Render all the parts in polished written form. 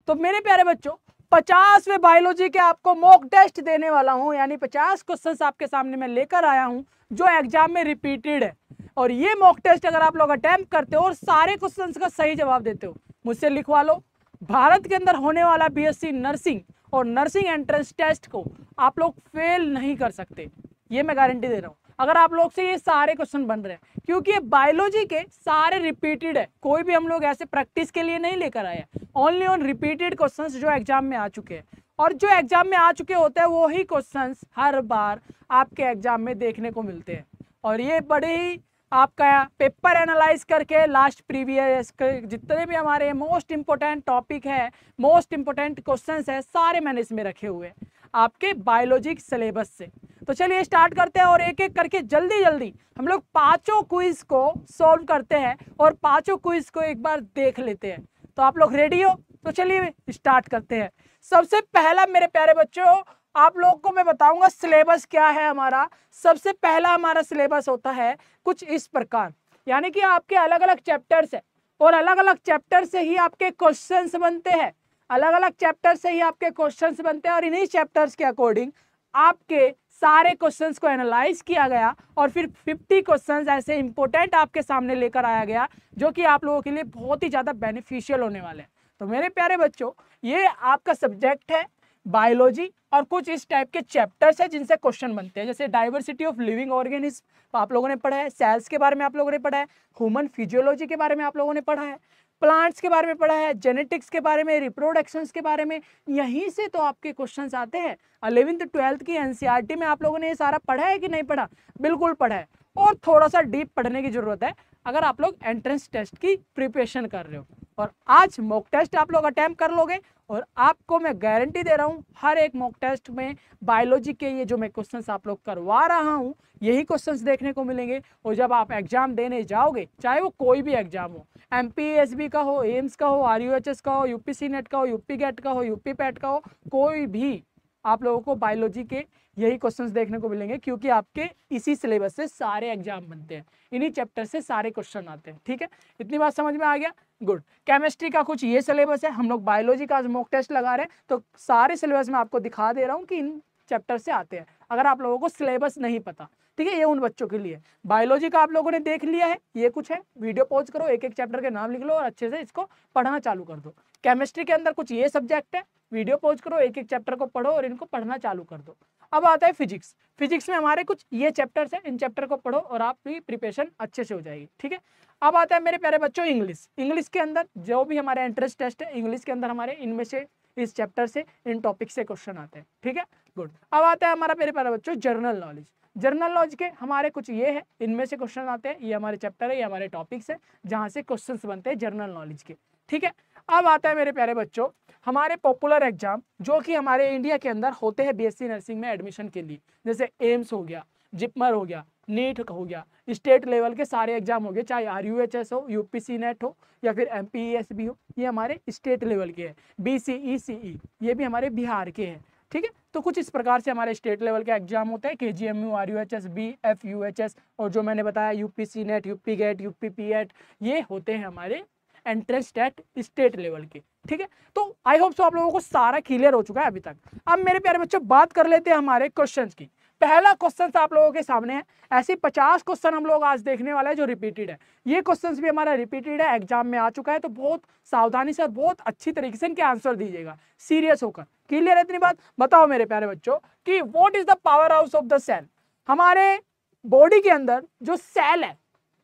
तो मेरे प्यारे बच्चों 50वें बायोलॉजी के आपको मॉक टेस्ट देने वाला हूं, यानी 50 क्वेश्चंस आपके सामने मैं लेकर आया हूं जो एग्जाम में रिपीटेड है। और ये मॉक टेस्ट अगर आप लोग अटेम्प्ट करते हो और सारे क्वेश्चंस का सही जवाब देते हो, मुझसे लिखवा लो। भारत के अंदर होने वाला बीएससी नर्सिंग और नर्सिंग एंट्रेंस टेस्ट को आप लोग फेल नहीं कर सकते, ये मैं गारंटी दे रहा हूं अगर आप लोग से ये सारे क्वेश्चन बन रहे हैं, क्योंकि ये बायोलॉजी के सारे रिपीटेड है। कोई भी हम लोग ऐसे प्रैक्टिस के लिए नहीं लेकर आए हैं, ओनली ऑन रिपीटेड क्वेश्चंस जो एग्जाम में आ चुके हैं। और जो एग्जाम में आ चुके होते हैं वही क्वेश्चंस हर बार आपके एग्जाम में देखने को मिलते हैं। और ये बड़े ही आपका पेपर एनालाइज करके लास्ट प्रीवियस जितने भी हमारे मोस्ट इंपोर्टेंट टॉपिक है, मोस्ट इंपोर्टेंट क्वेश्चंस है, सारे मैंने इसमें रखे हुए हैं आपके बायोलॉजी सिलेबस से। तो चलिए स्टार्ट करते हैं और एक एक करके जल्दी जल्दी हम लोग पांचों क्विज को सॉल्व करते हैं और पांचों क्विज को एक बार देख लेते हैं। तो आप लोग रेडी हो? तो चलिए स्टार्ट करते हैं। सबसे पहला मेरे प्यारे बच्चों आप लोग को मैं बताऊंगा सिलेबस क्या है हमारा। सबसे पहला हमारा सिलेबस होता है कुछ इस प्रकार, यानी कि आपके अलग अलग चैप्टर्स है और अलग अलग चैप्टर से ही आपके क्वेश्चंस बनते हैं, अलग अलग चैप्टर से ही आपके क्वेश्चंस बनते हैं और इन्हीं चैप्टर्स के अकॉर्डिंग आपके सारे क्वेश्चंस को एनालाइज किया गया और फिर 50 क्वेश्चंस ऐसे इंपॉर्टेंट आपके सामने लेकर आया गया जो कि आप लोगों के लिए बहुत ही ज्यादा बेनिफिशियल होने वाले हैं। तो मेरे प्यारे बच्चों ये आपका सब्जेक्ट है बायोलॉजी और कुछ इस टाइप के चैप्टर्स है जिनसे क्वेश्चन बनते हैं, जैसे डाइवर्सिटी ऑफ लिविंग ऑर्गेनिज्म आप लोगों ने पढ़ा है, सेल्स के बारे में आप लोगों ने पढ़ा है, ह्यूमन फिजियोलॉजी के बारे में आप लोगों ने पढ़ा है, प्लांट्स के बारे में पढ़ा है, जेनेटिक्स के बारे में, रिप्रोडक्शंस के बारे में। यहीं से तो आपके क्वेश्चंस आते हैं। 11th 12th की एनसीईआरटी में आप लोगों ने ये सारा पढ़ा है कि नहीं पढ़ा? बिल्कुल पढ़ा है, और थोड़ा सा डीप पढ़ने की जरूरत है अगर आप लोग एंट्रेंस टेस्ट की प्रिपरेशन कर रहे हो। और आज मॉक टेस्ट आप लोग अटेम्प्ट कर लोगे और आपको मैं गारंटी दे रहा हूं हर एक मॉक टेस्ट में बायोलॉजी के ये जो मैं क्वेश्चंस आप लोग करवा रहा हूं यही क्वेश्चंस देखने को मिलेंगे। और जब आप एग्जाम देने जाओगे, चाहे वो कोई भी एग्जाम हो, एमपीएसबी का हो, एम्स का हो, आरयूएचएस का हो, यूपीसी नेट का हो, यूपी गेट का हो, यूपी पैट का हो, कोई भी आप लोगों को बायोलॉजी के यही क्वेश्चंस देखने को मिलेंगे, क्योंकि आपके इसी सिलेबस से सारे एग्जाम बनते हैं, इन्हीं चैप्टर से सारे क्वेश्चन आते हैं। ठीक है, इतनी बात समझ में आ गया? गुड। केमिस्ट्री का कुछ ये सिलेबस है, हम लोग बायोलॉजी का आज मॉक टेस्ट लगा रहे हैं तो सारे सिलेबस में आपको दिखा दे रहा हूँ कि इन चैप्टर से आते हैं, अगर आप लोगों को सिलेबस नहीं पता। ठीक है, ये उन बच्चों के लिए। बायोलॉजी का आप लोगों ने देख लिया है, ये कुछ है, वीडियो पॉज करो, एक एक चैप्टर के नाम लिख लो और अच्छे से इसको पढ़ना चालू कर दो। केमिस्ट्री के अंदर कुछ ये सब्जेक्ट है, वीडियो पॉज करो, एक एक चैप्टर को पढ़ो और इनको पढ़ना चालू कर दो। अब आता है फिजिक्स। फिजिक्स में हमारे कुछ ये चैप्टर्स हैं, इन चैप्टर को पढ़ो और आपकी प्रिपरेशन अच्छे से हो जाएगी। ठीक है, अब आता है मेरे प्यारे बच्चों इंग्लिश। इंग्लिश के अंदर जो भी हमारे एंट्रेंस टेस्ट है, इंग्लिश के अंदर हमारे इनमें से इस चैप्टर से इन टॉपिक से क्वेश्चन आते हैं। ठीक है, गुड। अब आता है हमारा मेरे प्यारे बच्चों जनरल नॉलेज। जनरल नॉलेज के हमारे कुछ ये है, इनमें से क्वेश्चन आते हैं, ये हमारे चैप्टर है, ये हमारे टॉपिक्स है जहाँ से क्वेश्चंस बनते हैं जनरल नॉलेज के। ठीक है, अब आता है मेरे प्यारे बच्चों हमारे पॉपुलर एग्जाम जो कि हमारे इंडिया के अंदर होते हैं बीएससी नर्सिंग में एडमिशन के लिए, जैसे एम्स हो गया, जिपमर हो गया, नीट हो गया, स्टेट लेवल के सारे एग्जाम हो गए, चाहे आरयूएचएस हो, यूपीसी नेट हो या फिर एमपीएसबी हो, ये हमारे स्टेट लेवल के हैं। बीसीई सीई ये भी हमारे बिहार के हैं। ठीक है, तो कुछ इस प्रकार से हमारे स्टेट लेवल के एग्जाम होते हैं, केजीएमयू, आरयूएचएस, बीएफयूएचएस और जो मैंने बताया यूपीसी नेट, यूपी गेट, यूपीपीएट, ये होते हैं हमारे एंट्रेंस टेस्ट स्टेट लेवल के। ठीक है, तो आई होप सो आप लोगों को सारा क्लियर हो चुका है अभी तक। अब मेरे प्यारे बच्चों बात कर लेते हैं हमारे क्वेश्चंस की। पहला क्वेश्चन आप लोगों के सामने है, ऐसे 50 क्वेश्चन हम लोग आज देखने वाले हैं जो रिपीटेड है। ये क्वेश्चंस भी हमारा रिपीटेड है, एग्जाम में आ चुका है, तो बहुत सावधानी से और बहुत अच्छी तरीके से इनके आंसर दीजिएगा, सीरियस होकर। क्लियर है इतनी बात? बताओ मेरे प्यारे बच्चों कि what is the power house of the cell. हमारे बॉडी के अंदर जो सेल है,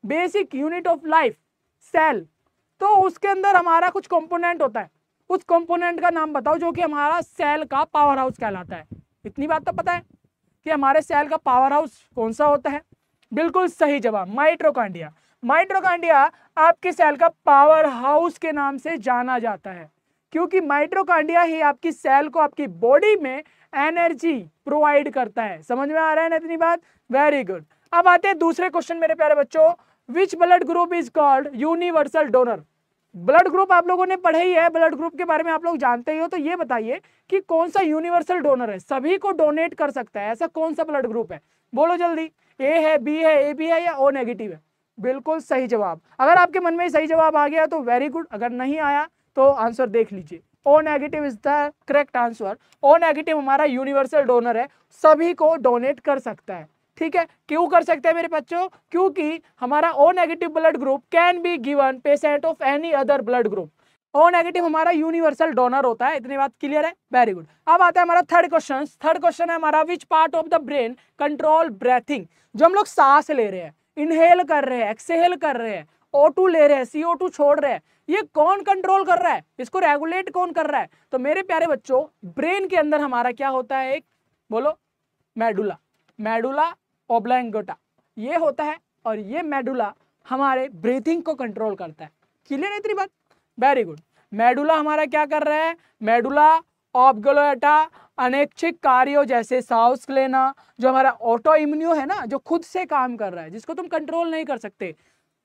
basic unit of life cell, तो उसके अंदर हमारा कुछ कंपोनेंट होता है, उस कंपोनेंट का नाम बताओ जो कि हमारा सेल का पावर हाउस कहलाता है। इतनी बात तो पता है कि हमारे सेल का पावर हाउस कौन सा होता है? बिल्कुल सही जवाब, माइटोकॉन्ड्रिया। माइटोकॉन्ड्रिया आपके सेल का पावर हाउस के नाम से जाना जाता है, क्योंकि माइटोकॉन्ड्रिया ही आपकी सेल को आपकी बॉडी में एनर्जी प्रोवाइड करता है। समझ में आ रहा है ना इतनी बात? Very good. अब आते हैं दूसरे क्वेश्चन मेरे प्यारे बच्चों, which blood group is called universal donor. Blood group आप लोगों ने पढ़े ही है, ब्लड ग्रुप के बारे में आप लोग जानते ही हो, तो ये बताइए कि कौन सा यूनिवर्सल डोनर है, सभी को डोनेट कर सकता है, ऐसा कौन सा ब्लड ग्रुप है? बोलो जल्दी। ए है, बी है, ए बी है या ओ नेगेटिव है? बिल्कुल सही जवाब। अगर आपके मन में सही जवाब आ गया तो वेरी गुड, अगर नहीं आया तो आंसर देख लीजिए। O negative is the correct answer. O negative हमारा यूनिवर्सल डोनर है, सभी को डोनेट कर सकता है। ठीक है, क्यों कर सकते हैं मेरे बच्चों? क्योंकि हमारा O negative blood group can be given patient of any other blood group. O negative हमारा यूनिवर्सल डोनर होता है। इतनी बात क्लियर है? Very good. अब आता है हमारा थर्ड क्वेश्चन। थर्ड क्वेश्चन है हमारा, विच part of the brain control breathing? जो हम लोग सांस ले रहे हैं, इनहेल कर रहे हैं, एक्सहेल कर रहे हैं, O2 ले रहे हैं, CO2 छोड़ रहे हैं, ये कौन कंट्रोल कर रहा है? इसको रेगुलेट कौन कर रहा है? तो मेरे प्यारे बच्चों, ब्रेन के अंदर हमारा क्या होता है? एक बोलो, मेडुला, मेडुला ओब्लांगेटा ये होता है, और ये मेडुला हमारे ब्रीथिंग को कंट्रोल करता है। क्लियर है इतनी बात? Very good. मेडुला हमारा क्या कर रहा है? मेडुला ऑब्लांगेटा अनैच्छिक कार्यों जैसे सांस लेना, जो हमारा ऑटो इम्यूनो है ना, जो खुद से काम कर रहा है, जिसको तुम कंट्रोल नहीं कर सकते,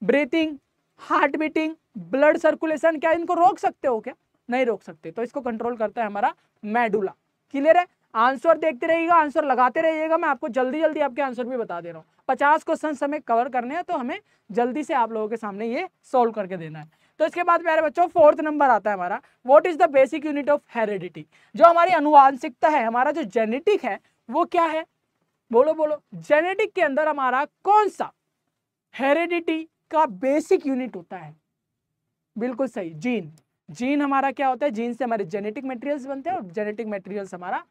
breathing, heart beating, blood circulation, क्या इनको रोक सकते हो? क्या नहीं रोक सकते। तो इसको कंट्रोल करता है हमारा मेडुला। क्लियर है? आंसर देखते रहिएगा, आंसर लगाते रहिएगा। मैं आपको जल्दी जल्दी आपके आंसर भी बता दे रहा हूँ। 50 क्वेश्चन हमें कवर करने हैं, तो हमें जल्दी से आप लोगों के सामने ये सोल्व करके देना है। तो इसके बाद प्यारे बच्चों, फोर्थ नंबर आता है हमारा, what is the basic unit of heredity? जो हमारी अनुवांशिकता है, हमारा जो जेनेटिक है, वो क्या है? बोलो बोलो, जेनेटिक के अंदर हमारा कौन सा हेरिडिटी का बेसिक यूनिट होता है? बिल्कुल सही, जीन। जीन हमारा क्या होता है? जीन से हमारे जेनेटिक मटेरियल्स बनते हैं, और जेनेटिक मटेरियल्स हमारा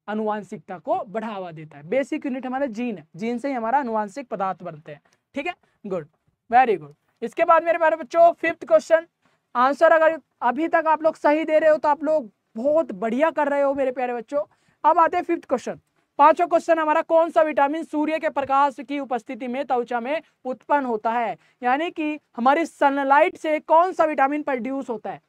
अनुवांशिकता को बढ़ावा देता है। बेसिक यूनिट हमारा जीन है, जीन से ही हमारा अनुवांशिक पदार्थ बनते हैं। ठीक है, गुड, वेरी गुड। इसके बाद मेरे प्यारे बच्चों, फिफ्थ क्वेश्चन। आंसर अगर अभी तक आप लोग सही दे रहे हो तो आप लोग बहुत बढ़िया कर रहे हो मेरे प्यारे बच्चों। अब आते हैं फिफ्थ क्वेश्चन। पांचवा क्वेश्चन हमारा, कौन सा विटामिन सूर्य के प्रकाश की उपस्थिति में त्वचा में उत्पन्न होता है? यानी कि हमारी सनलाइट से कौन सा विटामिन प्रोड्यूस होता है?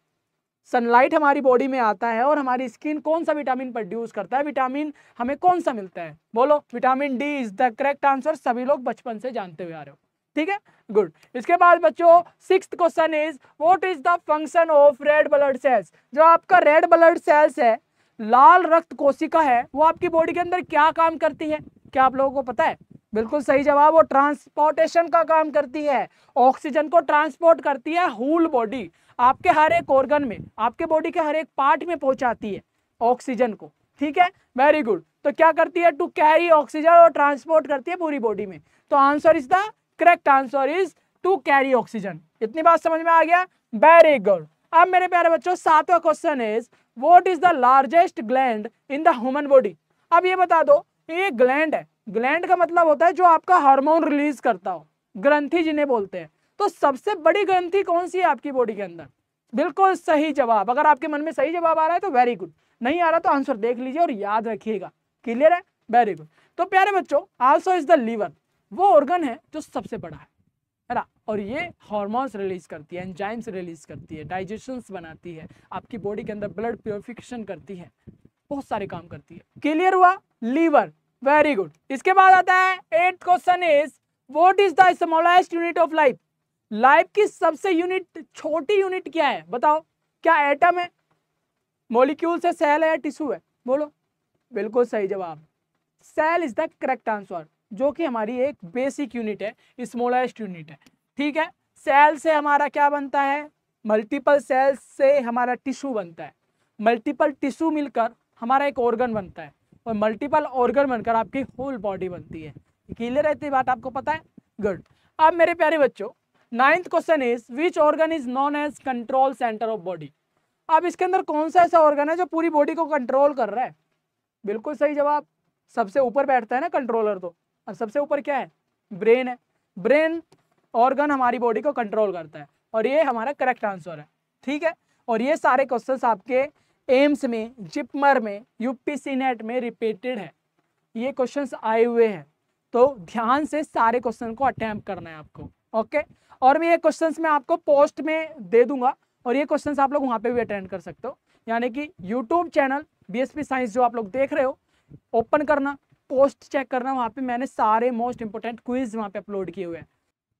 सनलाइट हमारी बॉडी में आता है, और हमारी स्किन कौन सा विटामिन प्रोड्यूस करता है? विटामिन हमें कौन सा मिलता है? बोलो, vitamin D is the correct answer. सभी लोग बचपन से जानते हुए आ रहे हो। ठीक है, गुड। इसके बाद बच्चों, sixth question is, what is the function of red blood cells? जो आपका रेड ब्लड सेल्स है, लाल रक्त कोशिका है, वो आपकी बॉडी के अंदर क्या काम करती है? क्या आप लोगों को पता है? बिल्कुल सही जवाब, वो ट्रांसपोर्टेशन का काम करती है। ऑक्सीजन को ट्रांसपोर्ट करती है होल बॉडी, आपके हर एक ऑर्गन में, आपके बॉडी के हर एक पार्ट में पहुंचाती है ऑक्सीजन को। ठीक है, वेरी गुड। तो क्या करती है? टू कैरी ऑक्सीजन, और ट्रांसपोर्ट करती है पूरी बॉडी में। तो answer is the correct answer is to carry oxygen. इतनी बात समझ में आ गया? Very good. अब मेरे प्यारे बच्चों, सातवां question is, what is the largest gland in the human body? अब ये बता दो, ये ग्लैंड है, ग्लैंड का मतलब होता है जो आपका हार्मोन रिलीज करता हो, ग्रंथि जिन्हें बोलते हैं। तो सबसे बड़ी ग्रंथि कौन सी है आपकी बॉडी के अंदर? बिल्कुल सही जवाब। अगर आपके मन में सही जवाब आ रहा है तो वेरी गुड, नहीं आ रहा तो आंसर देख लीजिए और याद रखिएगा। क्लियर है? Very good. तो प्यारे बच्चों, आल्सो इज द लीवर, वो ऑर्गन है जो सबसे बड़ा है ना, और ये हार्मोन्स रिलीज करती है, एंजाइम्स रिलीज करती है, डाइजेशंस बनाती है, आपकी बॉडी के अंदर ब्लड प्योरिफिकेशन करती है, बहुत सारे काम करती है। क्लियर हुआ? Liver, very good. इसके बाद आता है eighth question is, what is the smallest unit of life? Life की सबसे यूनिट, छोटी यूनिट क्या है? बताओ, क्या एटम है, मॉलिक्यूल से, सेल है या टिश्यू है? बोलो। बिल्कुल सही जवाब, cell is the correct answer, जो कि हमारी एक बेसिक यूनिट है, स्मॉलेस्ट यूनिट है। ठीक है, सेल से हमारा क्या बनता है? मल्टीपल सेल्स से हमारा टिश्यू बनता है, मल्टीपल टिश्यू मिलकर हमारा एक ऑर्गन बनता है, और मल्टीपल ऑर्गन बनकर आपकी होल बॉडी बनती है। क्लियर है? इतनी बात आपको पता है? गुड। अब मेरे प्यारे बच्चों, ninth question is, which organ is known as control centre of body? अब इसके अंदर कौन सा ऐसा ऑर्गन है जो पूरी बॉडी को कंट्रोल कर रहा है? बिल्कुल सही जवाब, सबसे ऊपर बैठता है ना कंट्रोलर, तो और सबसे ऊपर क्या है? ब्रेन है। ब्रेन ऑर्गन हमारी बॉडी को कंट्रोल करता है, और ये हमारा करेक्ट आंसर है। ठीक है, और ये सारे क्वेश्चंस आपके एम्स में, जिपमर में, यूपीसी नेट में रिपीटेड है, ये क्वेश्चंस आए हुए हैं। तो ध्यान से सारे क्वेश्चन को अटेम्प्ट करना है आपको। ओके, और मैं ये क्वेश्चंस मैं आपको पोस्ट में दे दूंगा, और ये क्वेश्चंस आप लोग वहाँ पे भी अटेंड कर सकते हो। यानी कि यूट्यूब चैनल बीएसपी साइंस जो आप लोग देख रहे हो, ओपन करना, पोस्ट चेक करना, वहाँ पे मैंने सारे मोस्ट इंपोर्टेंट क्विज वहाँ पे अपलोड किए हुए हैं,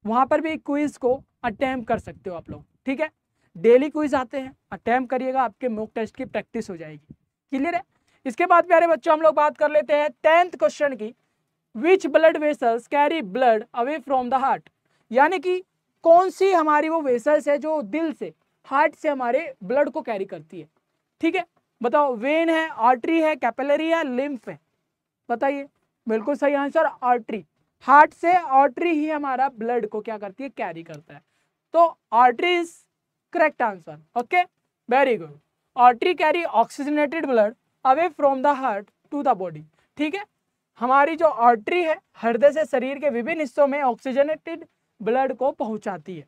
वहाँ पर भी क्विज को अटेम्प्ट कर सकते हो आप लोग। ठीक है, डेली क्विज आते हैं, अटेम्प्ट करिएगा, आपके मॉक टेस्ट की प्रैक्टिस हो जाएगी। क्लियर है? इसके बाद प्यारे बच्चों, हम लोग बात कर लेते हैं 10th क्वेश्चन की, which blood vessels carry blood away from the heart? यानी कि कौन सी हमारी वो वेसल्स है जो दिल से, हार्ट से हमारे ब्लड को कैरी करती है? ठीक है, बताओ वेन है, आर्टरी है, कैपिलरी है, लिम्फ है, बताइए। बिल्कुल सही आंसर आर्टरी। हार्ट से आर्टरी ही हमारा ब्लड को क्या करती है, कैरी करता है, तो artery is correct answer. Okay, very good. Artery carry oxygenated blood away from the heart to the body. ठीक है, हमारी जो आर्टरी है हृदय से शरीर के विभिन्न हिस्सों में ऑक्सीजनेटेड ब्लड को पहुंचाती है।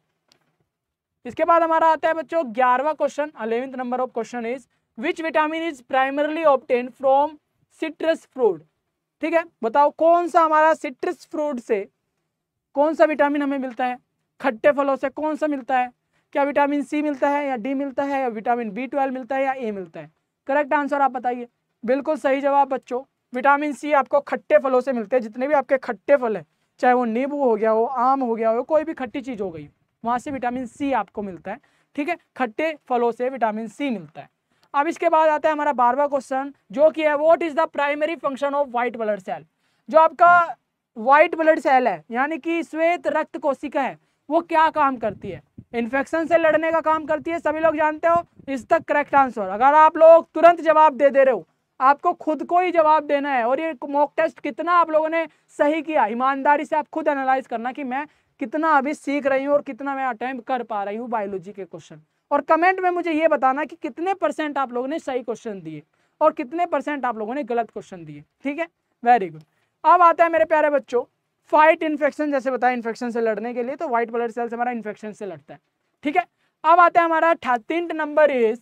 इसके बाद हमारा आता है बच्चों 11वां question, 11th number of question is which vitamin is primarily obtain from citrus fruit. ठीक है, बताओ कौन सा हमारा सिट्रस फ्रूट से कौन सा विटामिन हमें मिलता है, खट्टे फलों से कौन सा मिलता है, क्या विटामिन सी मिलता है या डी मिलता है या विटामिन B12 मिलता है या ए मिलता है। करेक्ट आंसर आप बताइए। बिल्कुल सही जवाब बच्चों, विटामिन सी आपको खट्टे फलों से मिलते हैं। जितने भी आपके खट्टे फल है, चाहे वो नींबू हो गया हो, आम हो गया हो, कोई भी खट्टी चीज हो गई, वहां से विटामिन सी आपको मिलता है। ठीक है, खट्टे फलों से विटामिन सी मिलता है। अब इसके बाद आता है हमारा 12वां क्वेश्चन, जो कि है what is the primary function of white blood cell. जो आपका व्हाइट ब्लड सेल है यानी कि श्वेत रक्त कोशिका है, वो क्या काम करती है, इन्फेक्शन से लड़ने का काम करती है। सभी लोग जानते हो, इस तक करेक्ट आंसर। अगर आप लोग तुरंत जवाब दे रहे हो, आपको खुद को ही जवाब देना है। और ये मॉक टेस्ट कितना आप लोगों ने सही किया, ईमानदारी से आप खुद एनालाइज करना कि मैं कितना अभी सीख रही हूँ और कितना मैं अटेम्प्ट कर पा रही हूँ बायोलॉजी के क्वेश्चन। और कमेंट में मुझे ये बताना कि कितने % आप लोगों ने सही क्वेश्चन दिए और कितने % आप लोगों ने गलत क्वेश्चन दिए। ठीक है, वेरी गुड। अब आता है मेरे प्यारे बच्चों फाइट इन्फेक्शन, जैसे बताया इन्फेक्शन से लड़ने के लिए, तो व्हाइट ब्लड सेल्स हमारा इन्फेक्शन से लड़ता है। ठीक है, अब आता है हमारा 13th number is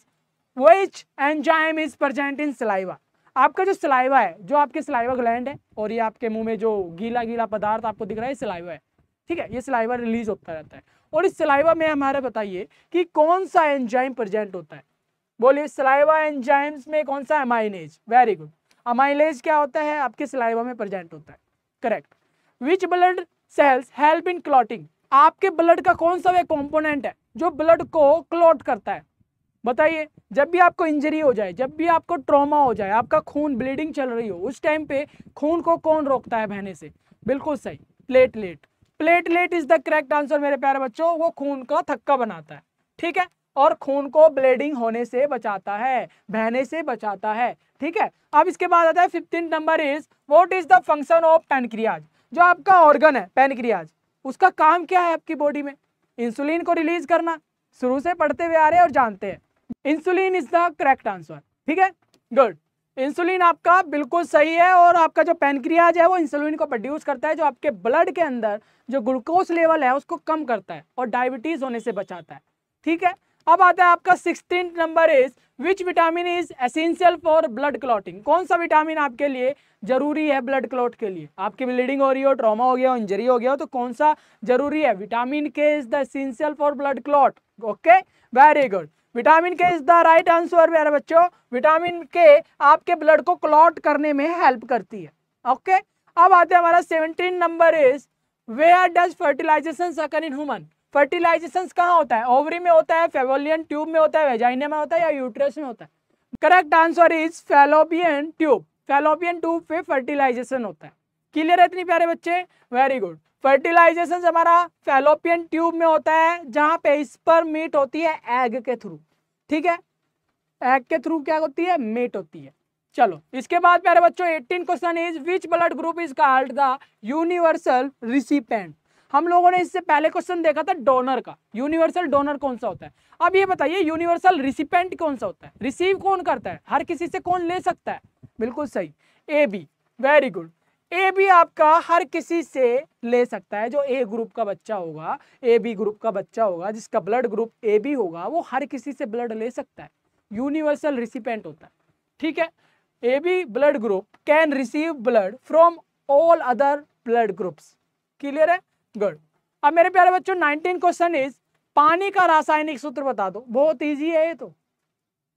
which enzyme is present in saliva. आपका जो सलाइवा है, जो आपके सलाइवा ग्लैंड है और ये आपके मुंह में जो गीला गीला पदार्थ आपको दिख रहा है, सलाइवा है। ठीक है, ये सलाइवा रिलीज होता रहता है। और इस सलाइवा में हमारे बताइए कि कौन सा एंजाइम प्रेजेंट होता है। बोलिए, सलाइवा एंजाइम्स में कौन सा, अमाइलेज। वेरी गुड, अमाइलेज क्या होता है, आपके सलाइवा में प्रेजेंट होता है। Correct. Which blood cells help in clotting. आपके ब्लड का कौन सा वे कंपोनेंट है जो ब्लड को क्लॉट करता है, बताइए। जब भी आपको इंजरी हो जाए, जब भी आपको ट्रॉमा हो जाए, आपका खून ब्लीडिंग चल रही हो, उस टाइम पे खून को कौन रोकता है बहने से, बिल्कुल सही, platelet. Platelet is the correct answer मेरे प्यारे बच्चों, वो खून का थक्का बनाता है। ठीक है, और खून को ब्लीडिंग होने से बचाता है, बहने से बचाता है। ठीक है, अब इसके बाद आता है 15th number is what is the function of pancreas. जो आपका ऑर्गन है पैनक्रियाज, उसका काम क्या है आपकी बॉडी में, इंसुलिन को रिलीज करना। शुरू से पढ़ते हुए आ रहे हैं और जानते हैं, insulin is the correct answer. ठीक है, गुड, इंसुलिन आपका बिल्कुल सही है। और आपका जो पैनक्रियाज है वो इंसुलिन को प्रोड्यूस करता है, जो आपके ब्लड के अंदर जो ग्लूकोज लेवल है उसको कम करता है और डायबिटीज होने से बचाता है। ठीक है, अब आता है आपका 16th number is which vitamin is essential for blood clotting. कौन सा विटामिन आपके लिए जरूरी है ब्लड क्लॉट के लिए, आपकी ब्लीडिंग हो रही हो, ट्रॉमा हो गया हो, इंजरी हो गया हो, तो कौन सा जरूरी है, विटामिन के is the essential for blood clot. Okay, very good, vitamin के इज द राइट आंसर मेरे बच्चों। विटामिन के आपके ब्लड को क्लॉट करने में हेल्प करती है। ओके, अब आते हैं हमारा 17 number is where does fertilization occur in human. Fertilization कहाँ होता है, ओवरी में होता है, फेलोपियन ट्यूब में होता है, वेजाइना में होता है या यूट्रस में होता है। Correct answer is fallopian tube. Fallopian tube पे फर्टिलाइजेशन होता है। क्लियर है इतनी प्यारे बच्चे, वेरी गुड। फर्टिलाइजेशन हमारा फेलोपियन ट्यूब में होता है, जहां पे स्पर्म मीट होती है एग के थ्रू। ठीक है, एग के थ्रू क्या होती है, मीट होती है। चलो, इसके बाद प्यारे बच्चों 18 question is which blood group is called the universal recipient. हम लोगों ने इससे पहले क्वेश्चन देखा था डोनर का, यूनिवर्सल डोनर कौन सा होता है। अब ये बताइए यूनिवर्सल रिसिपेंट कौन सा होता है, रिसीव कौन करता है, हर किसी से कौन ले सकता है, बिल्कुल सही, A B. Very good, A B आपका हर किसी से ले सकता है। जो ए ग्रुप का बच्चा होगा, ए बी ग्रुप का बच्चा होगा, जिसका ब्लड ग्रुप ए बी होगा, वो हर किसी से ब्लड ले सकता है, यूनिवर्सल रिसिपेंट होता है। ठीक है, A B blood group can receive blood from all other blood groups. Clear है, गुड। अब मेरे प्यारे बच्चों 19 क्वेश्चन इज पानी का रासायनिक सूत्र बता दो। बहुत इजी है ये, तो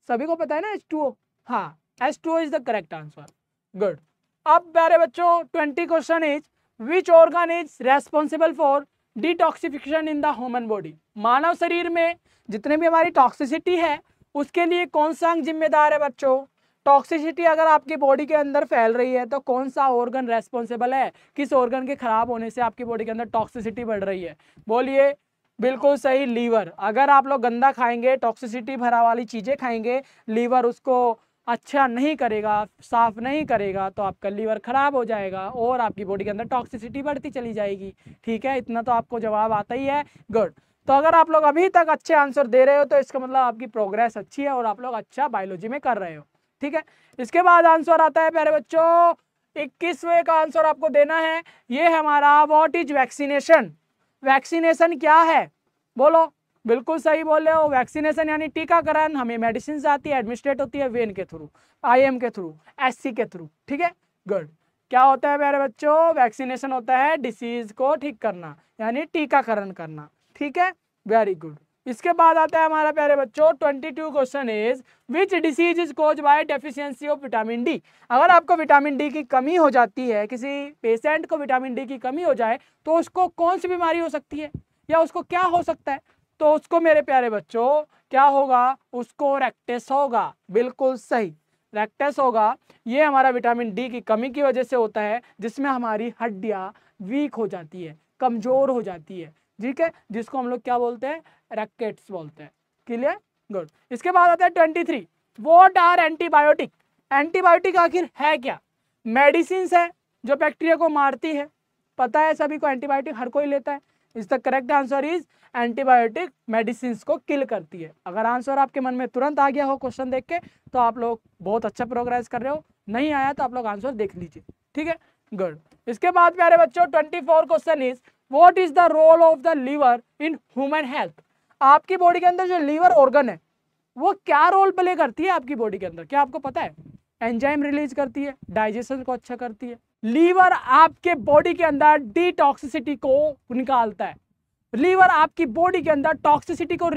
सभी को पता है ना, H2O। हाँ, H2O is the correct answer, good. अब प्यारे बच्चों 20 question is which organ is responsible for detoxification in the human body. मानव शरीर में जितने भी हमारी टॉक्सिसिटी है उसके लिए कौन सा अंग जिम्मेदार है बच्चों। टॉक्सिसिटी अगर आपकी बॉडी के अंदर फैल रही है तो कौन सा ऑर्गन रेस्पॉन्सिबल है, किस ऑर्गन के खराब होने से आपकी बॉडी के अंदर टॉक्सिसिटी बढ़ रही है। बोलिए, बिल्कुल सही, लीवर। अगर आप लोग गंदा खाएंगे, टॉक्सिसिटी भरा वाली चीज़ें खाएंगे, लीवर उसको अच्छा नहीं करेगा, साफ नहीं करेगा, तो आपका लीवर खराब हो जाएगा और आपकी बॉडी के अंदर टॉक्सिसिटी बढ़ती चली जाएगी। ठीक है, इतना तो आपको जवाब आता ही है। गुड। तो अगर आप लोग अभी तक अच्छे आंसर दे रहे हो तो इसका मतलब आपकी प्रोग्रेस अच्छी है और आप लोग अच्छा बायोलॉजी में कर रहे हो। ठीक है, इसके बाद आंसर आता है प्यारे बच्चों 21वें का आंसर आपको देना है। ये है हमारा व्हाट इज वैक्सीनेशन। वैक्सीनेशन क्या है, बोलो। बिल्कुल सही बोल रहे हो, वैक्सीनेशन यानी टीकाकरण। हमें मेडिसिन आती है, एडमिनिस्ट्रेट होती है वेन के थ्रू, आईएम के थ्रू, एससी के थ्रू। ठीक है, गुड। क्या होता है प्यारे बच्चों, वैक्सीनेशन होता है डिसीज को ठीक करना, यानी टीकाकरण करना। ठीक है, वेरी गुड। इसके बाद आता है हमारा प्यारे बच्चों 22 question is which disease is cause by deficiency of vitamin D. अगर आपको विटामिन डी की कमी हो जाती है, किसी पेशेंट को विटामिन डी की कमी हो जाए, तो उसको कौन सी बीमारी हो सकती है या उसको क्या हो सकता है? तो उसको मेरे प्यारे बच्चों क्या होगा, उसको रेक्टेस होगा। बिल्कुल सही, रेक्टेस होगा। ये हमारा विटामिन डी की कमी की वजह से होता है, जिसमें हमारी हड्डियां वीक हो जाती है, कमजोर हो जाती है। ठीक है, जिसको हम लोग क्या बोलते हैं, रैकेट्स बोलते हैं। Clear, good. इसके बाद आता है 23 व्हाट आर एंटीबायोटिक। एंटीबायोटिक आखिर है क्या? मेडिसिन है जो बैक्टीरिया को मारती है, पता है सभी को, एंटीबायोटिक हर कोई लेता है। Is the correct answer is antibiotic medicine को किल करती है। अगर आंसर आपके मन में तुरंत आ गया हो क्वेश्चन देख के तो आप लोग बहुत अच्छा प्रोग्रेस कर रहे हो, नहीं आया तो आप लोग आंसर देख लीजिए। ठीक है, गुड। इसके बाद प्यारे बच्चों 24 question is what is the role of the liver in human health. आपकी बॉडी के अंदर जो लीवर ऑर्गन है वो क्या रोल प्ले करती है आपकी बॉडी के अंदर, क्या आपको पता है? एंजाइम रिलीज करती है, डाइजेशन को अच्छा करती है। लीवर आपके बॉडी के अंदर डिटॉक्सिसिटी को निकालता है। लीवर आपकी बॉडी के अंदर टॉक्सिसिटी को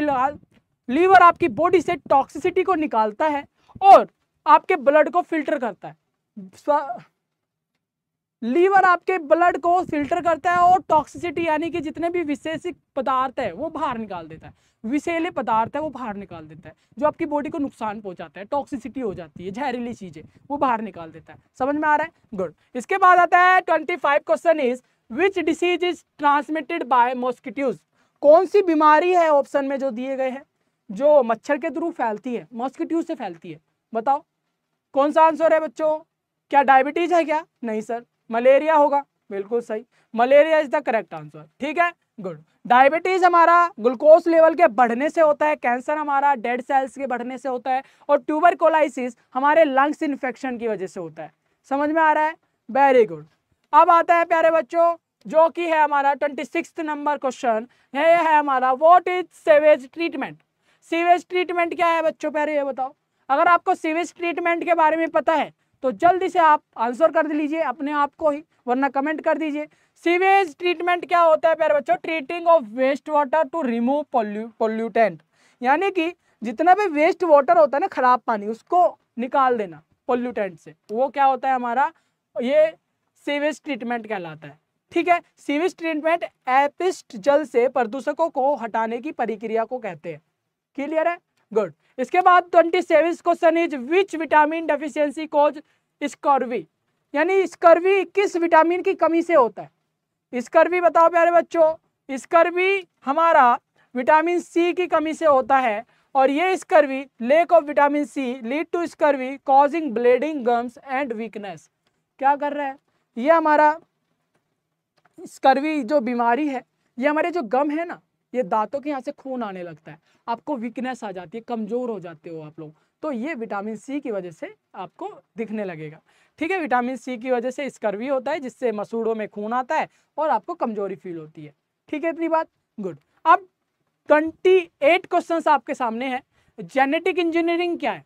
लीवर आपकी बॉडी से टॉक्सिसिटी को निकालता है और आपके ब्लड को फिल्टर करता है। लीवर आपके ब्लड को फिल्टर करता है और टॉक्सिसिटी यानी कि जितने भी विशेषिक पदार्थ है वो बाहर निकाल देता है, विषैले पदार्थ है वो बाहर निकाल देता है, जो आपकी बॉडी को नुकसान पहुंचाता है, टॉक्सिसिटी हो जाती है, जहरीली चीजें वो बाहर निकाल देता है। समझ में आ रहा है, गुड। इसके बाद आता है 25 question is which disease is transmitted by mosquitoes. कौन सी बीमारी है ऑप्शन में जो दिए गए हैं जो मच्छर के थ्रू फैलती है, मॉस्किटो से फैलती है, बताओ कौन सा आंसर है बच्चों? क्या डायबिटीज है क्या? नहीं सर, मलेरिया होगा। बिल्कुल सही, malaria is the correct answer. ठीक है, गुड। डायबिटीज हमारा ग्लूकोज लेवल के बढ़ने से होता है, कैंसर हमारा डेड सेल्स के बढ़ने से होता है और ट्यूबरकुलोसिस हमारे लंग्स इन्फेक्शन की वजह से होता है। समझ में आ रहा है, वेरी गुड। अब आता है प्यारे बच्चों जो कि है हमारा 26 नंबर क्वेश्चन, है हमारा what is sewage treatment. Sewage treatment क्या है बच्चों, प्यारे ये बताओ। अगर आपको सीवेज ट्रीटमेंट के बारे में पता है तो जल्दी से आप आंसर कर लीजिए अपने आप को ही, वरना कमेंट कर दीजिए। सीवेज ट्रीटमेंट क्या होता है प्यारे बच्चों? Treating of waste water to remove pollutant, यानी कि जितना भी वेस्ट वाटर होता है ना, खराब पानी, उसको निकाल देना पोल्यूटेंट से, वो क्या होता है हमारा, ये सीवेज ट्रीटमेंट कहलाता है। ठीक है, सीवेज ट्रीटमेंट एपिस्ट जल से प्रदूषकों को हटाने की प्रक्रिया को कहते हैं। क्लियर है, गुड। इसके बाद 27 question is which vitamin deficiency cause scurvy, यानी स्कर्वी किस विटामिन की कमी से होता है? स्कर्वी बताओ प्यारे बच्चों। स्कर्वी हमारा विटामिन सी की कमी से होता है और ये scurvy, lack of vitamin C lead to scurvy causing bleeding gums and weakness. क्या कर रहा है ये हमारा स्कर्वी जो बीमारी है, ये हमारे जो गम है ना, ये दांतों के यहाँ से खून आने लगता है, आपको वीकनेस आ जाती है, कमजोर हो जाते हो आप लोग, तो ये विटामिन सी की वजह से आपको दिखने लगेगा। ठीक है, विटामिन सी की वजह से स्कर्वी होता है जिससे मसूड़ों में खून आता है और आपको कमजोरी फील होती है। ठीक है, इतनी बात, गुड। अब 28 क्वेश्चंस आपके सामने है। जेनेटिक इंजीनियरिंग क्या है?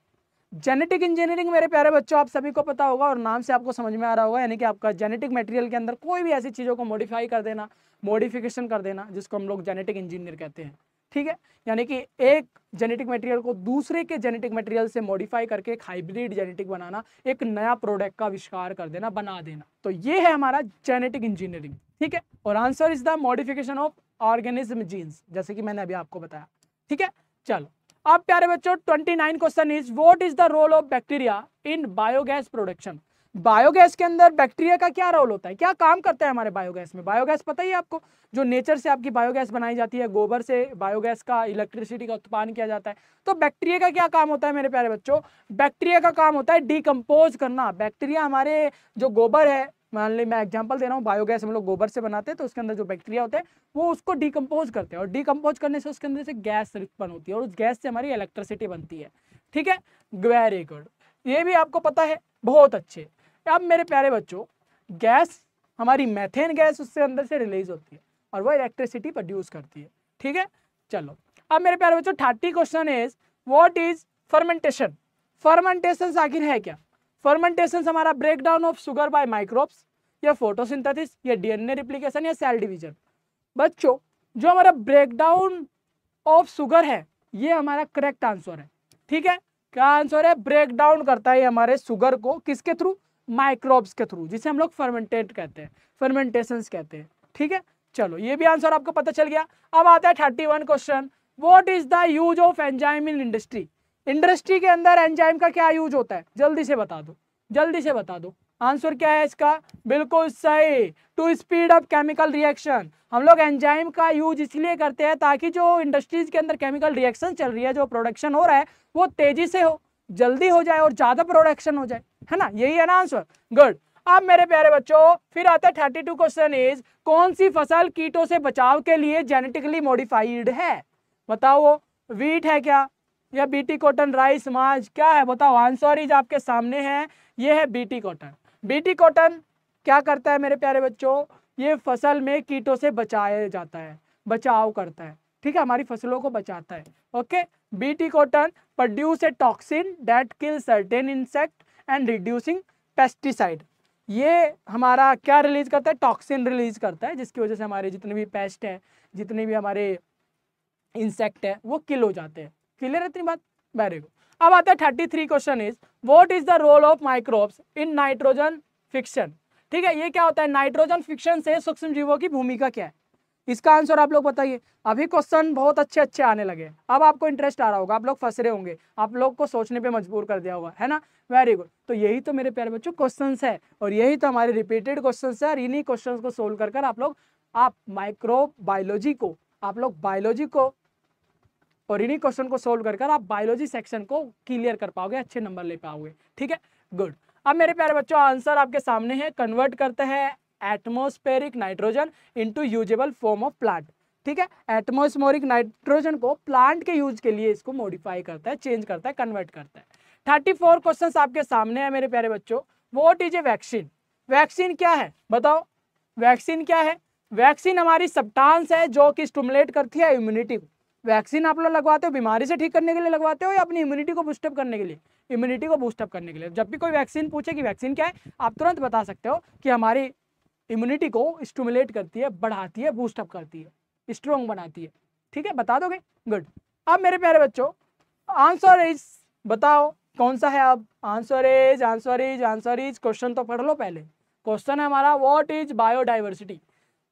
जेनेटिक इंजीनियरिंग मेरे प्यारे बच्चों आप सभी को पता होगा और नाम से आपको समझ में आ रहा होगा, यानी कि आपका जेनेटिक मटेरियल के अंदर कोई भी ऐसी चीज़ों को मॉडिफाई कर देना, मॉडिफिकेशन कर देना, जिसको हम लोग जेनेटिक इंजीनियर कहते हैं। ठीक है, यानी कि एक जेनेटिक मटेरियल को दूसरे के जेनेटिक मटेरियल से मॉडिफाई करके एक हाइब्रिड जेनेटिक बनाना, एक नया प्रोडक्ट का आविष्कार कर देना, बना देना, तो ये है हमारा जेनेटिक इंजीनियरिंग। ठीक है, और answer is the modification of organism genes, जैसे कि मैंने अभी आपको बताया। ठीक है, चलो अब प्यारे बच्चों 29 question is what is the role of bacteria in biogas production. Biogas के अंदर बैक्टीरिया का क्या रोल होता है, क्या काम करता है हमारे बायोगैस में? बायोगैस पता ही है आपको, जो नेचर से आपकी बायोगैस बनाई जाती है, गोबर से बायोगैस का इलेक्ट्रिसिटी का उत्पादन किया जाता है। तो बैक्टीरिया का क्या काम होता है मेरे प्यारे बच्चों? बैक्टीरिया का काम होता है डिकम्पोज करना। बैक्टीरिया हमारे जो गोबर है, मान ली मैं एग्जांपल दे रहा हूँ, बायोगैस हम लोग गोबर से बनाते हैं, तो उसके अंदर जो बैक्टीरिया होते हैं वो उसको डिकम्पोज करते हैं, और डिकम्पोज करने से उसके अंदर से गैस उत्पन्न होती है, और उस गैस से हमारी इलेक्ट्रिसिटी बनती है। ठीक है, वेरी गुड, ये भी आपको पता है, बहुत अच्छे। अब मेरे प्यारे बच्चों, गैस हमारी मेथेन गैस उससे अंदर से रिलीज होती है और वो इलेक्ट्रिसिटी प्रोड्यूस करती है। ठीक है, चलो अब मेरे प्यारे बच्चों 30 question is what is fermentation? Fermentation आखिर है क्या? फर्मेंटेशन हमारा break down of sugar by microbes, या फोटोसिंथेसिस, या डीएनए रिप्लिकेशन, या सेल डिवीजन। बच्चों जो हमारा ब्रेक डाउन ऑफ शुगर है ये हमारा करेक्ट आंसर है। ठीक है, क्या आंसर है? ब्रेक डाउन करता है हमारे शुगर को, किसके थ्रू? माइक्रोब्स के थ्रू, जिसे हम लोग फर्मेंटेट कहते हैं, फर्मेंटेशंस कहते हैं। ठीक है, चलो ये भी आंसर आपको पता चल गया। अब आता है 31 question, what is the use of enzyme in industry? Industry के अंदर एंजाइम का क्या यूज होता है? जल्दी से बता दो, जल्दी से बता दो। आंसर क्या है इसका? बिल्कुल सही, to speed up chemical reaction. हम लोग एंजाइम का यूज इसलिए करते हैं ताकि जो इंडस्ट्रीज के अंदर केमिकल रिएक्शन चल रही है, जो प्रोडक्शन हो रहा है, वो तेजी से हो, जल्दी हो जाए और ज्यादा प्रोडक्शन हो जाए, है ना? यही है ना आंसर? गुड। अब मेरे प्यारे बच्चों फिर आता है 32 क्वेश्चन इज, कौन सी फसल कीटों से बचाव के लिए जेनेटिकली मॉडिफाइड है? बताओ, वो वीट है क्या, या बीटी कॉटन, राइस, माज, क्या है? बताओ, आंसर इज आपके सामने है, ये है बीटी कॉटन। बीटी कॉटन क्या करता है मेरे प्यारे बच्चों? ये फसल में कीटों से बचाया जाता है, बचाव करता है। ठीक है, हमारी फसलों को बचाता है। Okay, BT cotton produce a toxin that kill certain insect and reducing pesticide. ये हमारा क्या रिलीज करता है? टॉक्सिन रिलीज करता है, जिसकी वजह से हमारे जितने भी पेस्ट है, जितने भी हमारे इंसेक्ट है, वो किल हो जाते हैं। क्लियर है इतनी बात? Very good. अब आता है 33 question is, what is the role of microbes in nitrogen fixation? ठीक है, ये क्या होता है? नाइट्रोजन फिक्शन से सूक्ष्म जीवों की भूमिका क्या है? इसका आंसर आप लोग बताइए। अभी क्वेश्चन बहुत अच्छे अच्छे आने लगे, अब आपको इंटरेस्ट आ रहा होगा, आप लोग फंस रहे होंगे, आप लोग को सोचने पे मजबूर कर दिया होगा, है ना? Very good. तो यही तो मेरे प्यारे बच्चों क्वेश्चंस है, और यही तो हमारे रिपीटेड क्वेश्चंस है, और इन्हीं क्वेश्चंस को सोल्व कर कर आप माइक्रो बायोलॉजी को, आप लोग बायोलॉजी को, और इन्हीं क्वेश्चन को सोल्व कर आप बायोलॉजी सेक्शन को क्लियर कर पाओगे, अच्छे नंबर ले पाओगे। ठीक है, गुड। अब मेरे प्यारे बच्चों आंसर आपके सामने है, कन्वर्ट करते हैं atmospheric nitrogen into usable form of plant. ठीक है, एटमॉस्फेरिक नाइट्रोजन को प्लांट के यूज के लिए इसको मॉडिफाई करता है, चेंज करता है, कन्वर्ट करता है। 34 क्वेश्चन आपके सामने है मेरे प्यारे बच्चों, what is a vaccine? Vaccine क्या है बताओ? वैक्सीन क्या है? वैक्सीन हमारी सब्सटेंस है जो कि स्टिमुलेट करती है इम्यूनिटी को। वैक्सीन आप लोग लगवाते हो बीमारी से ठीक करने के लिए लगवाते हो, या अपनी इम्यूनिटी को बूस्टअप करने के लिए? इम्यूनिटी को बूस्टअप करने के लिए। जब भी कोई वैक्सीन पूछे कि वैक्सीन क्या है, आप तुरंत बता सकते हो कि हमारी इम्यूनिटी को स्टिमुलेट करती है, बढ़ाती है, बूस्टअप करती है, स्ट्रॉन्ग बनाती है। ठीक है, बता दोगे? गुड। अब मेरे प्यारे बच्चों आंसर इज, बताओ कौन सा है? अब आंसर इज क्वेश्चन तो पढ़ लो पहले। क्वेश्चन है हमारा, व्हाट इज बायोडाइवर्सिटी?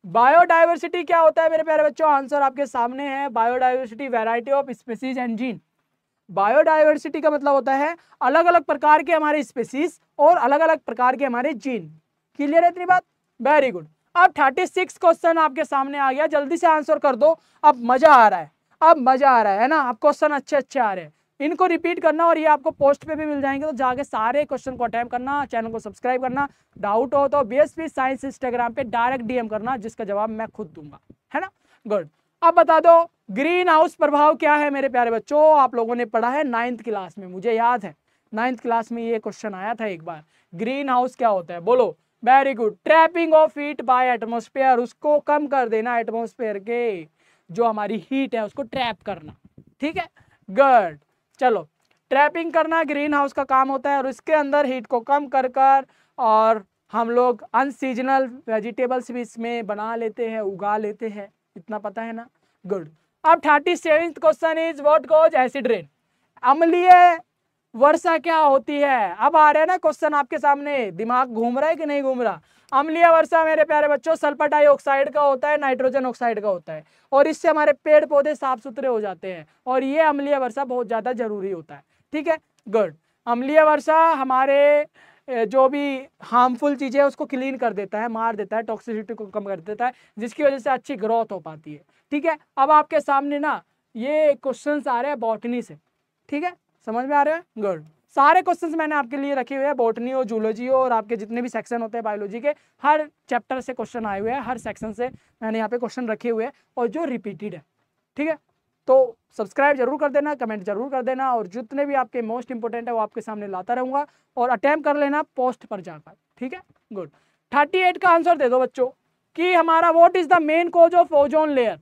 बायोडाइवर्सिटी क्या होता है मेरे प्यारे बच्चों? आंसर आपके सामने है, biodiversity variety of species and gene. Biodiversity का मतलब होता है अलग अलग प्रकार के हमारे स्पीसीज और अलग अलग प्रकार के हमारे जीन। क्लियर है इतनी बात? Very good. अब 36 क्वेश्चन आपके सामने आ गया, जल्दी से आंसर कर दो, अब मजा आ रहा है, अब मजा आ रहा है ना? अब क्वेश्चन अच्छे अच्छे आ रहे हैं, इनको रिपीट करना, और ये आपको पोस्ट पे भी मिल जाएंगे, तो जाके सारे क्वेश्चन को अटेम्प्ट करना, चैनल को सब्सक्राइब करना। डाउट हो तो बीएसपी साइंस इंस्टाग्राम पे डायरेक्ट डीएम करना, जिसका जवाब मैं खुद दूंगा, है ना? गुड। अब बता दो ग्रीन हाउस प्रभाव क्या है मेरे प्यारे बच्चों? आप लोगों ने पढ़ा है 9th क्लास में, मुझे याद है 9th क्लास में ये क्वेश्चन आया था एक बार। ग्रीन हाउस क्या होता है बोलो? Very good, trapping of heat bye atmosphere, उसको कम कर देना, एटमॉस्फेयर के जो हमारी हीट है उसको ट्रैप करना। ठीक है, गुड। चलो, ट्रैपिंग करना ग्रीन हाउस का काम होता है, और इसके अंदर हीट को कम कर कर और हम लोग अनसीजनल वेजिटेबल्स भी इसमें बना लेते हैं, उगा लेते हैं, इतना पता है ना? गुड। अब 37th question is, what cause acid rain? अम्लीय वर्षा क्या होती है? अब आ रहा है ना क्वेश्चन आपके सामने, दिमाग घूम रहा है कि नहीं घूम रहा? अम्लीय वर्षा मेरे प्यारे बच्चों सल्फर डाइऑक्साइड का होता है, नाइट्रोजन ऑक्साइड का होता है, और इससे हमारे पेड़ पौधे साफ सुथरे हो जाते हैं, और ये अम्लीय वर्षा बहुत ज्यादा जरूरी होता है। ठीक है, गुड। अम्लीय वर्षा हमारे जो भी हार्मफुल चीज़ें है उसको क्लीन कर देता है, मार देता है, टॉक्सिसिटी को कम कर देता है, जिसकी वजह से अच्छी ग्रोथ हो पाती है। ठीक है, अब आपके सामने ना ये क्वेश्चंस आ रहे हैं बॉटनी से। ठीक है, समझ में आ रहे हैं? गुड। सारे क्वेश्चंस मैंने आपके लिए रखे हुए हैं, बॉटनी हो, जूलॉजी हो, और आपके जितने भी सेक्शन होते हैं बायोलॉजी के, हर चैप्टर से क्वेश्चन आए हुए हैं, हर सेक्शन से मैंने यहाँ पे क्वेश्चन रखे हुए हैं और जो रिपीटेड है। ठीक है, तो सब्सक्राइब जरूर कर देना, कमेंट जरूर कर देना, और जितने भी आपके मोस्ट इंपॉर्टेंट है वो आपके सामने लाता रहूंगा, और अटेम्प्ट कर लेना पोस्ट पर जाकर। ठीक है, गुड। 38 का आंसर दे दो बच्चों कि हमारा what is the main cause of ozone layer.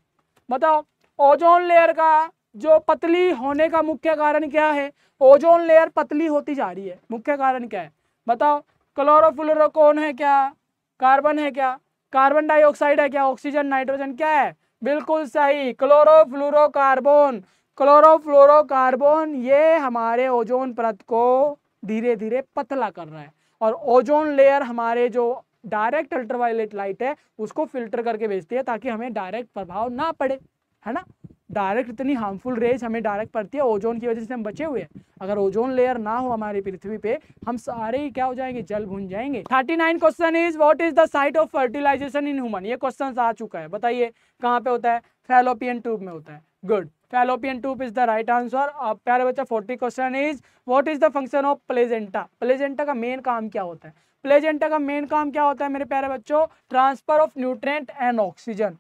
बताओ, ओजोन लेयर का जो पतली होने का मुख्य कारण क्या है? ओजोन लेयर पतली होती जा रही है, मुख्य कारण क्या है बताओ? क्लोरोफ्लोरोकार्बन है क्या? कार्बन है क्या? कार्बन डाइऑक्साइड है क्या? ऑक्सीजन, नाइट्रोजन, क्या है? बिल्कुल सही, क्लोरोफ्लोरोकार्बन। क्लोरोफ्लोरोकार्बन ये हमारे ओजोन परत को धीरे धीरे पतला कर रहा है, और ओजोन लेयर हमारे जो डायरेक्ट अल्ट्रावायलेट लाइट है उसको फिल्टर करके भेजती है ताकि हमें डायरेक्ट प्रभाव ना पड़े, है ना। डायरेक्ट इतनी हार्मफुल रेज हमें डायरेक्ट पड़ती है, ओजोन की वजह से हम बचे हुए हैं। अगर ओजोन लेयर ना हो हमारी पृथ्वी पे, हम सारे ही क्या हो जाएंगे? जल भुन जाएंगे। 39 question is what is the site of fertilization in human. ये क्वेश्चन आ चुका है, बताइए कहाँ पे होता है? फैलोपियन ट्यूब में होता है। Good, fallopian tube is the right answer. अब प्यारे बच्चा 40 question is what is the function of placenta. Placenta का मेन काम क्या होता है? प्लेजेंटा का मेन काम क्या होता है मेरे प्यारे बच्चों? Transfer of nutrient and oxygen.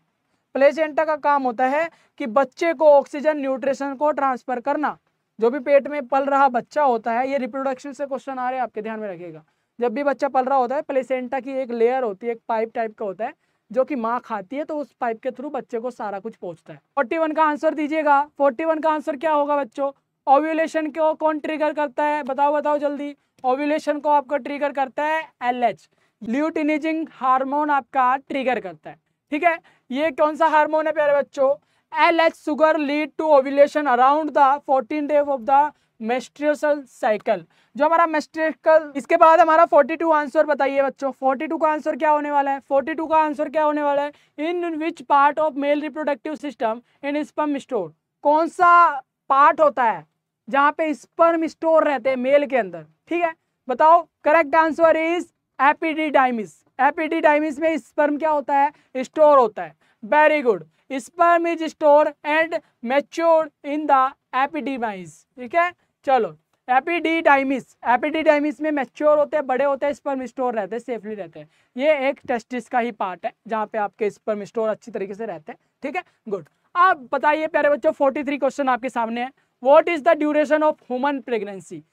Placenta का काम होता है कि बच्चे को ऑक्सीजन, न्यूट्रिशन को ट्रांसफर करना। जो भी पेट में पल रहा बच्चा होता है, ये रिप्रोडक्शन से क्वेश्चन आ रहे हैं, आपके ध्यान में रखिएगा। जब भी बच्चा पल रहा होता है, प्लेसेंटा की एक लेयर होती है, एक पाइप टाइप का होता है, जो कि माँ खाती है, तो उस पाइप के थ्रू बच्चे को सारा कुछ पहुंचता है। 41 का आंसर दीजिएगा। 41 का आंसर क्या होगा बच्चों? ओव्यूलेशन को कौन ट्रिगर करता है? बताओ बताओ जल्दी। ओव्यूलेशन को आपको ट्रिगर करता है LH, ल्यूटिनिजिंग हार्मोन आपका ट्रिगर करता है। ठीक है, ये कौन सा हार्मोन है प्यारे बच्चों? LH सुगर lead to ovulation around the 14 day of the menstrual cycle, जो हमारा मेस्ट्रुअल। इसके बाद हमारा 42 आंसर बताइए बच्चों। 42 का आंसर क्या होने वाला है? 42 का आंसर क्या होने वाला है? In which part of male reproductive system in sperm store. कौन सा पार्ट होता है जहाँ पे स्पर्म स्टोर रहते हैं मेल के अंदर? ठीक है, बताओ। Correct answer is epididymis. Epididymis में स्पर्म क्या होता है? स्टोर होता है। Very good, sperm is store and matured in the epididymis. ठीक है, चलो। एपिडिडाइमिस, एपिडिडाइमिस में मैच्योर होते हैं, बड़े होते हैं, स्पर्म स्टोर रहते हैं, सेफली रहते हैं। ये एक टेस्टिस का ही पार्ट है जहाँ पे आपके स्पर्म स्टोर अच्छी तरीके से रहते हैं। ठीक है, गुड। अब बताइए प्यारे बच्चों, 43 क्वेश्चन आपके सामने है। What is the duration of human pregnancy.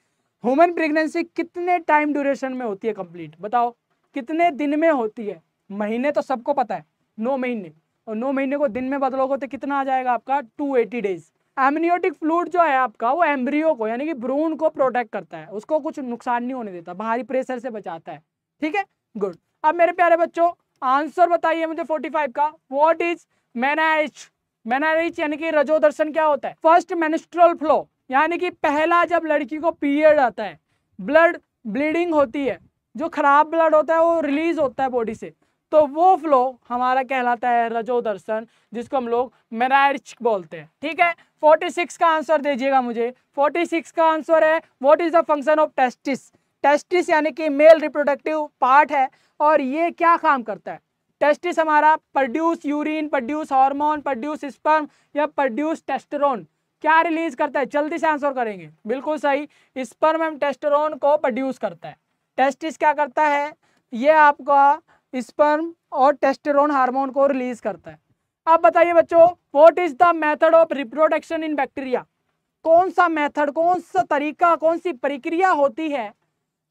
Human pregnancy कितने टाइम ड्यूरेशन में होती है कंप्लीट? बताओ, कितने दिन में होती है? महीने तो सबको पता है, 9 महीने, और 9 महीने को दिन में बदलोगे तो कितना आ जाएगा आपका? 280 डेज। एमनियोटिक फ्लूइड जो है आपका, वो एम्ब्रियो को यानी कि भ्रूण को प्रोटेक्ट करता है, उसको कुछ नुकसान नहीं होने देता, बाहरी प्रेशर से बचाता है। ठीक है, गुड। अब मेरे प्यारे बच्चों आंसर बताइए मुझे 45 का। What is menarche. मेनार्च यानी कि रजोदर्शन क्या होता है? फर्स्ट मेंस्ट्रुअल फ्लो, यानी कि पहला जब लड़की को पीरियड आता है, ब्लड ब्लीडिंग होती है, जो खराब ब्लड होता है वो रिलीज होता है बॉडी से, तो वो फ्लो हमारा कहलाता है रजोदर्शन, जिसको हम लोग मेनार्च बोलते हैं। ठीक है, 46 का आंसर दीजिएगा मुझे। 46 का आंसर है what is the function of testis. Testis यानी कि मेल रिप्रोडक्टिव पार्ट है, और ये क्या काम करता है? टेस्टिस हमारा produce urine, produce hormone, produce sperm या प्रोड्यूस टेस्टोस्टेरोन, क्या रिलीज करता है? जल्दी से आंसर करेंगे। बिल्कुल सही, स्पर्म एंड टेस्टोस्टेरोन को प्रोड्यूस करता है। टेस्टिस क्या करता है? ये आपका स्पर्म और टेस्टोस्टेरोन हार्मोन को रिलीज करता है। अब बताइए बच्चों, what is the method of reproduction in bacteria. कौन सा मेथड, कौन सा तरीका, कौन सी प्रक्रिया होती है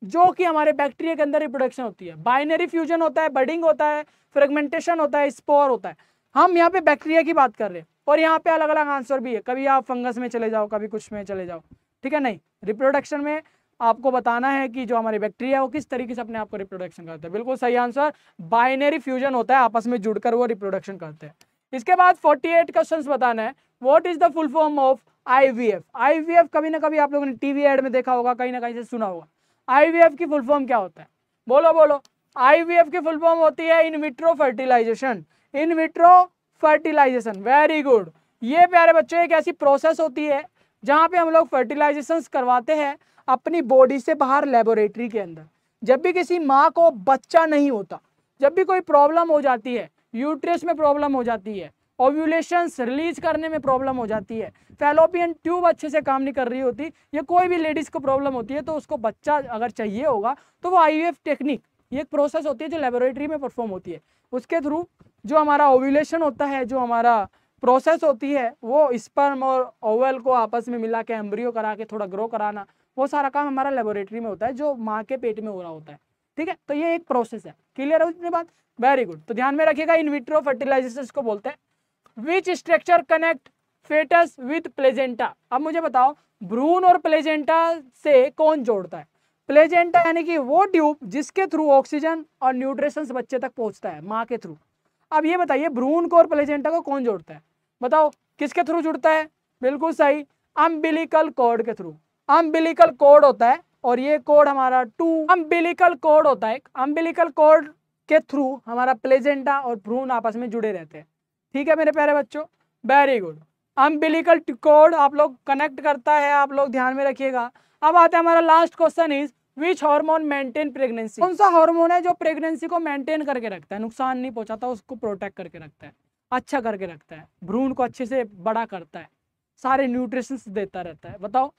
जो कि हमारे बैक्टीरिया के अंदर रिप्रोडक्शन होती है? बाइनरी फ्यूजन होता है, बडिंग होता है, फ्रेगमेंटेशन होता है, स्पोर होता है। हम यहाँ पे बैक्टीरिया की बात कर रहे हैं, और यहाँ पे अलग अलग आंसर भी है। कभी आप फंगस में चले जाओ, कभी कुछ में चले जाओ। ठीक है, नहीं, रिप्रोडक्शन में आपको बताना है कि जो हमारे बैक्टीरिया वो किस तरीके से अपने आप को रिप्रोडक्शन करते हैं। बिल्कुल सही आंसर, बाइनरी फ्यूजन होता है, आपस में जुड़कर वो रिप्रोडक्शन करते हैं। इसके बाद 48 क्वेश्चंस बताना है। What is the full form of IVF। IVF कभी ना कभी आप लोगों ने टीवी एड में देखा होगा, कहीं ना कहीं से सुना होगा। IVF की फुल फॉर्म क्या होता है? बोलो बोलो। IVF की फुल फॉर्म होती है in vitro fertilization. In vitro fertilization, very good. ये प्यारे बच्चों एक ऐसी प्रोसेस होती है जहाँ पे हम लोग फर्टिलाइजेशन करवाते हैं अपनी बॉडी से बाहर लेबोरेटरी के अंदर। जब भी किसी माँ को बच्चा नहीं होता, जब भी कोई प्रॉब्लम हो जाती है, यूट्रस में प्रॉब्लम हो जाती है, ओव्यूलेशंस रिलीज करने में प्रॉब्लम हो जाती है, फैलोपियन ट्यूब अच्छे से काम नहीं कर रही होती, या कोई भी लेडीज को प्रॉब्लम होती है, तो उसको बच्चा अगर चाहिए होगा तो वो आईवीएफ टेक्निक, ये एक प्रोसेस होती है जो लेबोरेटरी में परफॉर्म होती है, उसके थ्रू जो हमारा ओव्यूलेशन होता है, जो हमारा प्रोसेस होती है, वो स्पर्म और ओवल को आपस में मिला के एम्ब्रियो करा के थोड़ा ग्रो कराना, वो सारा काम हमारा लेबोरेटरी में होता है, जो माँ के पेट में हो रहा होता है। ठीक है, तो ये एक प्रोसेस है। क्लियर है इतनी बात? Very good. तो ध्यान में रखिएगा, इन विट्रो फर्टिलाइजेशन को बोलते हैं। Which structure connect fetus with placenta? अब मुझे बताओ, भ्रूण और प्लेजेंटा से कौन जोड़ता है? प्लेजेंटा यानी कि वो ट्यूब जिसके थ्रू ऑक्सीजन और न्यूट्रिशंस बच्चे तक पहुंचता है, माँ के थ्रू। अब ये बताइए, भ्रूण को और प्लेजेंटा को कौन जोड़ता है? बताओ किसके थ्रू जुड़ता है? बिल्कुल सही, अम्बिलिकल कॉर्ड के थ्रू। अम्बिलिकल कॉर्ड होता है, और ये कॉर्ड हमारा अम्बिलिकल कॉर्ड होता है। अम्बिलिकल कॉर्ड के थ्रू हमारा प्लेजेंटा और भ्रूण आपस में जुड़े रहते हैं। ठीक है मेरे प्यारे बच्चों, वेरी गुड। अम्बिलिकल कॉर्ड आप लोग कनेक्ट करता है, आप लोग ध्यान में रखिएगा। अब आता है हमारा last question is which hormone maintain pregnancy? कौन सा हार्मोन है जो प्रेगनेंसी को मेंटेन करके रखता है, नुकसान नहीं पहुंचाता, उसको प्रोटेक्ट करके रखता है, अच्छा करके रखता है, भ्रूण को अच्छे से बड़ा करता है, सारे न्यूट्रिशंस देता रहता है? बताओ।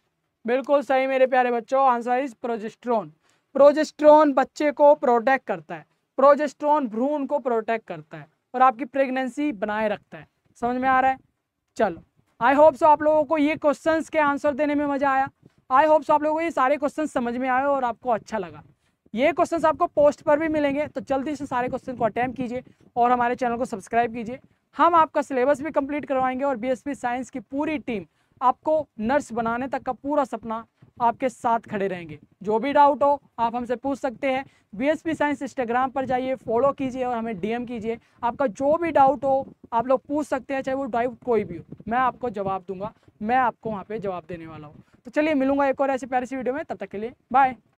बिल्कुल सही मेरे प्यारे बच्चों, आंसर इज प्रोजेस्टेरोन। प्रोजेस्टेरोन बच्चे को प्रोटेक्ट करता है, प्रोजेस्टेरोन भ्रूण को प्रोटेक्ट करता है और आपकी प्रेगनेंसी बनाए रखता है। समझ में आ रहा है? चलो, आई होप सो आप लोगों को ये क्वेश्चंस के आंसर देने में मजा आया। आई होप सो आप लोगों को ये सारे क्वेश्चंस समझ में आए और आपको अच्छा लगा। ये क्वेश्चंस आपको पोस्ट पर भी मिलेंगे, तो जल्दी से सारे क्वेश्चन को अटेम्प्ट कीजिए और हमारे चैनल को सब्सक्राइब कीजिए। हम आपका सिलेबस भी कंप्लीट करवाएंगे और बीएसपी साइंस की पूरी टीम आपको नर्स बनाने तक का पूरा सपना आपके साथ खड़े रहेंगे। जो भी डाउट हो आप हमसे पूछ सकते हैं। बीएसपी साइंस इंस्टाग्राम पर जाइए, फॉलो कीजिए और हमें डीएम कीजिए। आपका जो भी डाउट हो आप लोग पूछ सकते हैं, चाहे वो डाउट कोई भी हो, मैं आपको जवाब दूंगा, मैं आपको वहाँ पे जवाब देने वाला हूँ। तो चलिए मिलूंगा एक और ऐसी प्यारी सी वीडियो में, तब तक के लिए बाय।